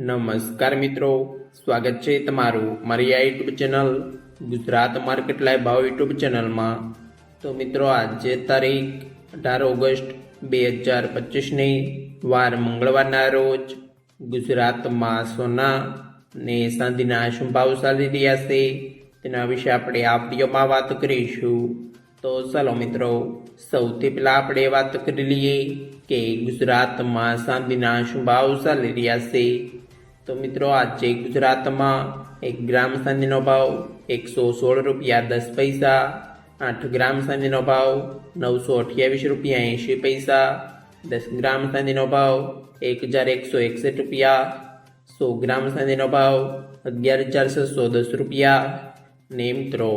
નમસ્કાર મિત્રો, સ્વાગત છે તમારું મારી આ YouTube channel Gujarat market live ભાવ યુટ્યુબ ચેનલમાં। તો મિત્રો, આજે તારીખ 18 ઓગસ્ટ 2025ની વાર મંગળવારના રોજ ગુજરાતમાં સોના ને ચાંદીના શું ભાવ ચાલી રહ્યા છે તેના વિશે આપણે આ વિડીયોમાં વાત કરીશું। તો ચાલો મિત્રો, સૌથી પહેલાં આપણે વાત કરી લઈએ કે ગુજરાતમાં ચાંદીના શું ભાવ ચાલી રહ્યા છે। તો મિત્રો, આજે ગુજરાતમાં 1 ગ્રામ ચાંદીનો ભાવ 116 રૂપિયા 10 પૈસા, 8 ગ્રામ ચાંદીનો ભાવ 928 રૂપિયા 80 પૈસા, 10 ગ્રામ ચાંદીનો ભાવ 1161 રૂપિયા, 100 ગ્રામ ચાંદીનો ભાવ 11610 રૂપિયા ને મિત્રો,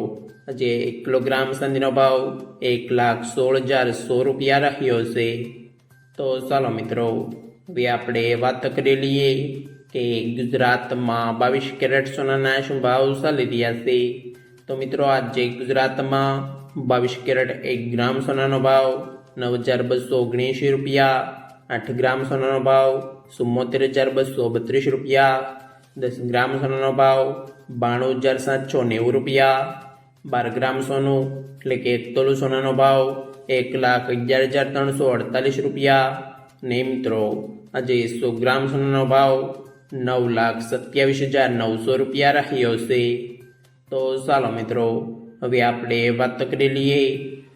આજે 1 કિલોગ્રામ ચાંદીનો ભાવ 1,16,100 રૂપિયા રહ્યો છે। તો ચાલો મિત્રો, હવે આપણે વાત કરી લઈએ કે ગુજરાતમાં 22 કેરેટ સોનાના શું ભાવ ચાલી રહ્યા છે। તો મિત્રો, આજે ગુજરાતમાં 22 કેરેટ 1 ગ્રામ સોનાનો ભાવ 9,279 રૂપિયા, 8 ગ્રામ સોનાનો ભાવ 74,232 રૂપિયા, 10 ગ્રામ સોનાનો ભાવ 92,790 રૂપિયા, 12 ગ્રામ સોનું એટલે કે 1 તોલું સોનાનો ભાવ 1,11,348 રૂપિયા ને મિત્રો, આજે 100 ગ્રામ સોનાનો ભાવ 9,27,900 રૂપિયા રહ્યો છે। તો ચાલો મિત્રો, હવે આપણે વાત કરી લઈએ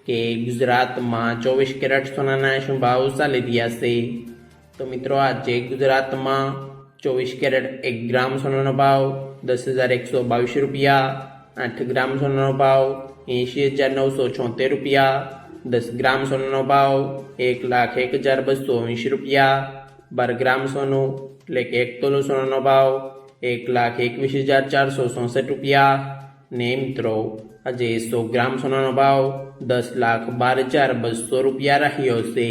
કે ગુજરાતમાં 24 કેરેટ સોનાના શું ભાવ ચાલી રહ્યા છે। તો મિત્રો, આજે ગુજરાતમાં 24 કેરેટ 1 ગ્રામ સોનાનો ભાવ 10,122 રૂપિયા, 8 ગ્રામ સોનાનો ભાવ 80,976 રૂપિયા, 10 ગ્રામ સોનાનો ભાવ 1,01,219 રૂપિયા, 12 ગ્રામ સોનું એટલે કે 1 તોલું સોનાનો ભાવ 1,21,467 રૂપિયા ને મિત્રો, આજે 100 ગ્રામ સોનાનો ભાવ 10,12,200 રૂપિયા રહ્યો છે।